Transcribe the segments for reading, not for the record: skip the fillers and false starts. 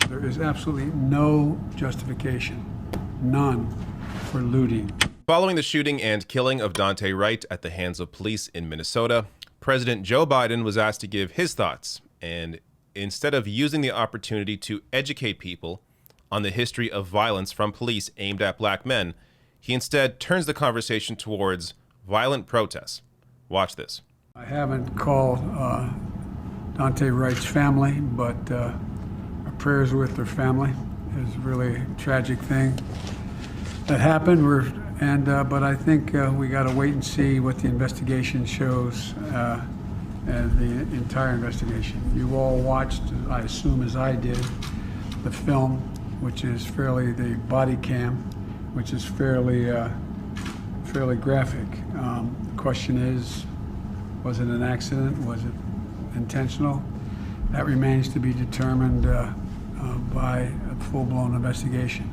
There is absolutely no justification, none, for looting. Following the shooting and killing of Daunte Wright at the hands of police in Minnesota, President Joe Biden was asked to give his thoughts, and instead of using the opportunity to educate people on the history of violence from police aimed at black men, he instead turns the conversation towards violent protests. Watch this. I haven't called Daunte Wright's family, but our prayers are with their family. It's really a tragic thing that happened. But I think we got to wait and see what the investigation shows, and the entire investigation. You all watched, I assume as I did, the film, which is fairly, the body cam, which is fairly graphic. The question is, was it an accident? Was it intentional? That remains to be determined by a full-blown investigation.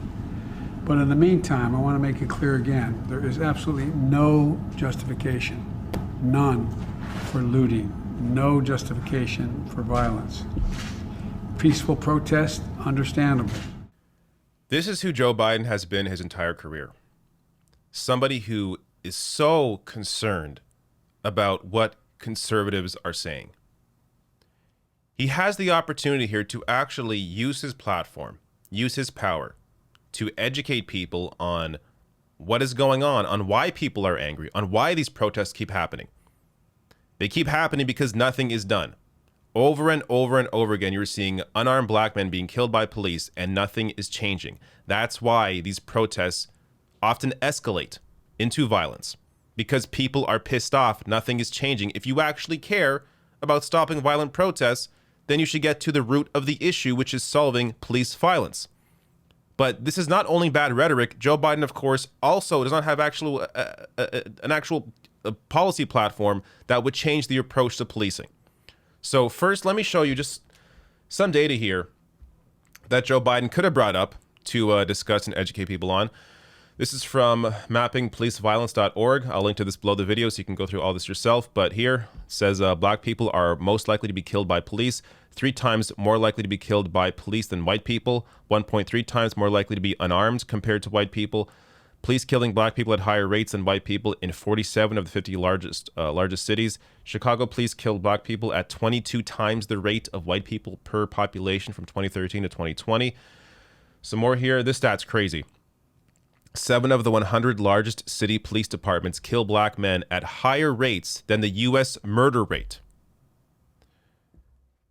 But in the meantime, I want to make it clear again, there is absolutely no justification, none, for looting, no justification for violence. Peaceful protest, understandable. This is who Joe Biden has been his entire career. Somebody who is so concerned about what conservatives are saying. He has the opportunity here to actually use his platform, use his power, to educate people on what is going on why people are angry, on why these protests keep happening. They keep happening because nothing is done. Over and over and over again, you're seeing unarmed black men being killed by police and nothing is changing. That's why these protests often escalate into violence, because people are pissed off. Nothing is changing. If you actually care about stopping violent protests, then you should get to the root of the issue, which is solving police violence. But this is not only bad rhetoric. Joe Biden, of course, also does not have an actual policy platform that would change the approach to policing. So first, let me show you just some data here that Joe Biden could have brought up to discuss and educate people on. This is from mappingpoliceviolence.org. I'll link to this below the video so you can go through all this yourself. But here it says black people are most likely to be killed by police, 3 times more likely to be killed by police than white people, 1.3 times more likely to be unarmed compared to white people. Police killing black people at higher rates than white people in 47 of the 50 largest cities. Chicago police killed black people at 22 times the rate of white people per population from 2013 to 2020. Some more here. This stat's crazy. 7 of the 100 largest city police departments kill black men at higher rates than the U.S. murder rate.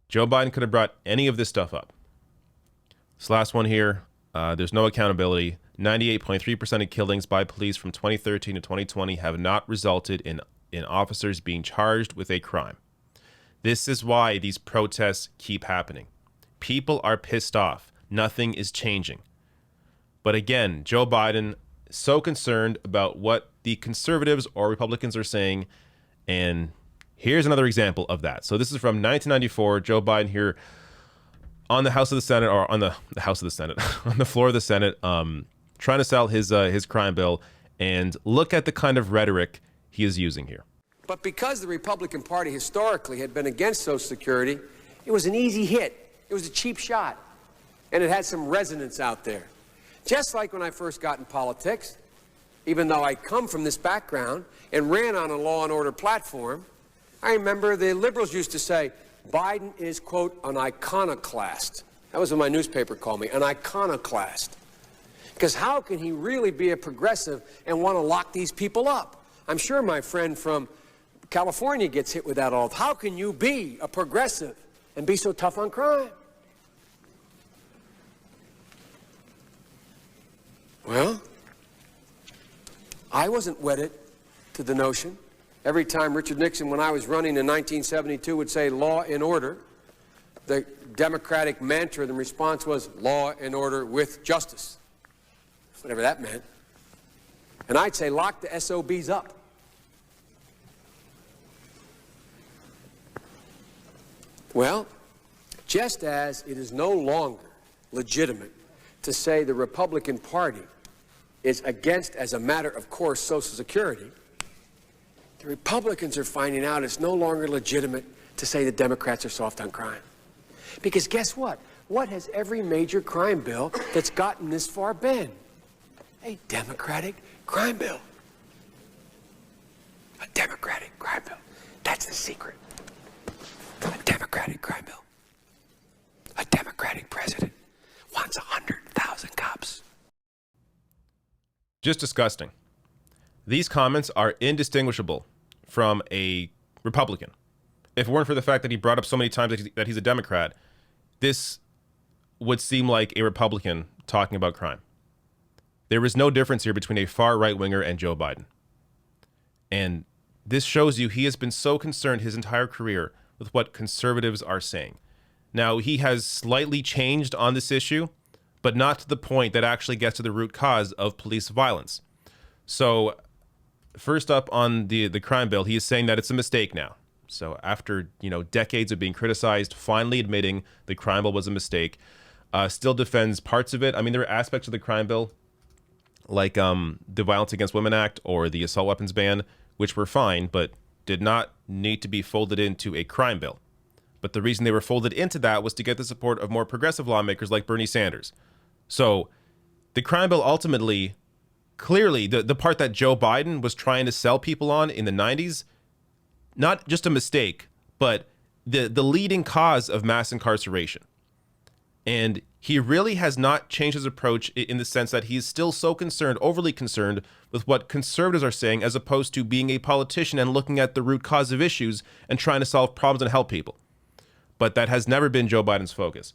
Joe Biden could have brought any of this stuff up. This last one here, there's no accountability. 98.3% of killings by police from 2013 to 2020 have not resulted in officers being charged with a crime. This is why these protests keep happening. People are pissed off. Nothing is changing. But again, Joe Biden is so concerned about what the conservatives or Republicans are saying. And here's another example of that. So this is from 1994. Joe Biden here on the House of the Senate, or on the House of the Senate, on the floor of the Senate, trying to sell his crime bill. And look at the kind of rhetoric he is using here. But because the Republican Party historically had been against Social Security, it was an easy hit. It was a cheap shot. And it had some resonance out there. Just like when I first got in politics, even though I come from this background and ran on a law and order platform, I remember the liberals used to say, Biden is, quote, an iconoclast. That was what my newspaper called me, an iconoclast. Because how can he really be a progressive and want to lock these people up? I'm sure my friend from California gets hit with that all. How can you be a progressive and be so tough on crime? Well, I wasn't wedded to the notion. Every time Richard Nixon, when I was running in 1972, would say law and order, the Democratic mantra, the response was law and order with justice, whatever that meant. And I'd say lock the SOBs up. Well, just as it is no longer legitimate to say the Republican Party is against, as a matter of course, Social Security, the Republicans are finding out it's no longer legitimate to say the Democrats are soft on crime. Because guess what? What has every major crime bill that's gotten this far been? A Democratic crime bill. A Democratic crime bill. That's the secret. A Democratic crime bill. A Democratic president wants 100,000 cops. Just disgusting. These comments are indistinguishable from a Republican. If it weren't for the fact that he brought up so many times that he's a Democrat, this would seem like a Republican talking about crime. There is no difference here between a far right-winger and Joe Biden. And this shows you he has been so concerned his entire career with what conservatives are saying. Now, he has slightly changed on this issue, but not to the point that actually gets to the root cause of police violence. So, first up on the crime bill, he is saying that it's a mistake now. So after, decades of being criticized, finally admitting the crime bill was a mistake, still defends parts of it. I mean, there are aspects of the crime bill, like the Violence Against Women Act or the assault weapons ban, which were fine, but did not need to be folded into a crime bill. But the reason they were folded into that was to get the support of more progressive lawmakers like Bernie Sanders. So the crime bill ultimately, clearly, the part that Joe Biden was trying to sell people on in the 90s, not just a mistake, but the leading cause of mass incarceration. And he really has not changed his approach in the sense that he's still so concerned, overly concerned with what conservatives are saying, as opposed to being a politician and looking at the root cause of issues and trying to solve problems and help people. But that has never been Joe Biden's focus.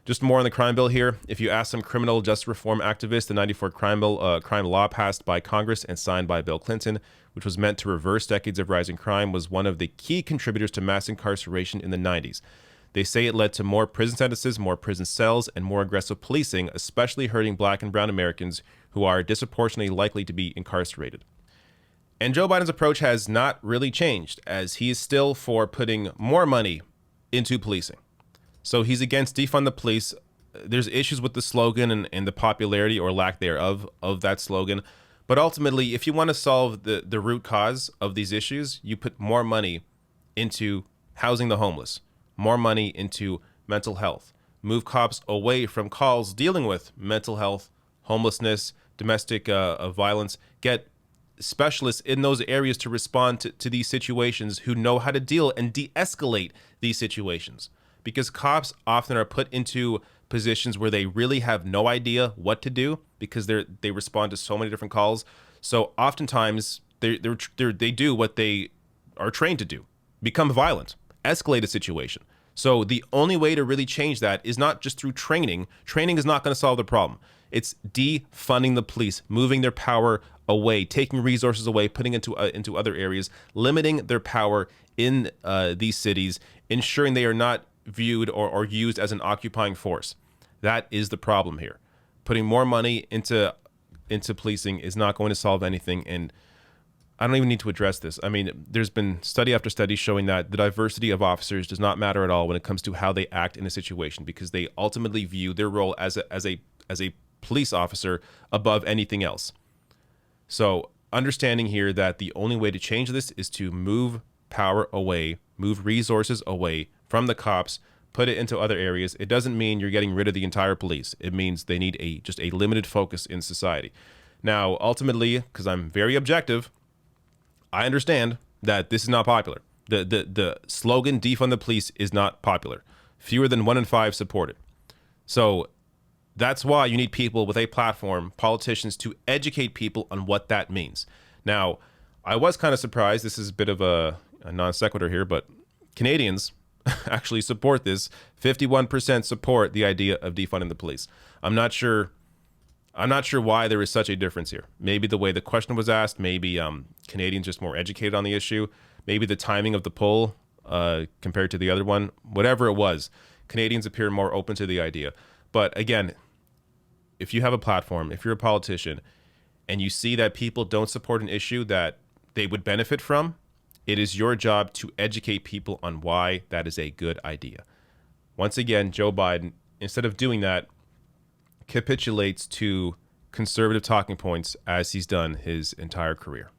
Just more on the crime bill here. If you ask some criminal justice reform activists, the 94 crime law passed by Congress and signed by Bill Clinton, which was meant to reverse decades of rising crime, was one of the key contributors to mass incarceration in the 90s. They say it led to more prison sentences, more prison cells, and more aggressive policing, especially hurting Black and brown Americans who are disproportionately likely to be incarcerated. And Joe Biden's approach has not really changed, as he is still for putting more money into policing. So he's against defund the police. There's issues with the slogan and the popularity or lack thereof of that slogan. But ultimately, if you want to solve the root cause of these issues, you put more money into housing the homeless, more money into mental health, move cops away from calls dealing with mental health, homelessness, domestic violence, get specialists in those areas to respond to these situations who know how to deal and de-escalate these situations. Because cops often are put into positions where they really have no idea what to do because they respond to so many different calls. So oftentimes they do what they are trained to do, become violent, escalate a situation. So the only way to really change that is not just through training. Training is not going to solve the problem. It's defunding the police, moving their power away, taking resources away, putting into other areas, limiting their power in these cities, ensuring they are not viewed or used as an occupying force. That is the problem here. Putting more money into policing is not going to solve anything, and I don't even need to address this. I mean, there's been study after study showing that the diversity of officers does not matter at all when it comes to how they act in a situation, because they ultimately view their role as a police officer above anything else. So understanding here that the only way to change this is to move power away, move resources away from the cops, put it into other areas. It doesn't mean you're getting rid of the entire police. It means they need just a limited focus in society. Now, ultimately, because I'm very objective, I understand that this is not popular. The slogan defund the police is not popular. Fewer than 1 in 5 support it. So that's why you need people with a platform, politicians, to educate people on what that means. Now, I was kind of surprised. This is a bit of a non sequitur here, but Canadians actually support this. 51% support the idea of defunding the police. I'm not sure why there is such a difference here. Maybe the way the question was asked, maybe Canadians just more educated on the issue, maybe the timing of the poll compared to the other one, whatever it was, Canadians appear more open to the idea. But again, if you have a platform, if you're a politician, and you see that people don't support an issue that they would benefit from, it is your job to educate people on why that is a good idea. Once again, Joe Biden, instead of doing that, capitulates to conservative talking points as he's done his entire career.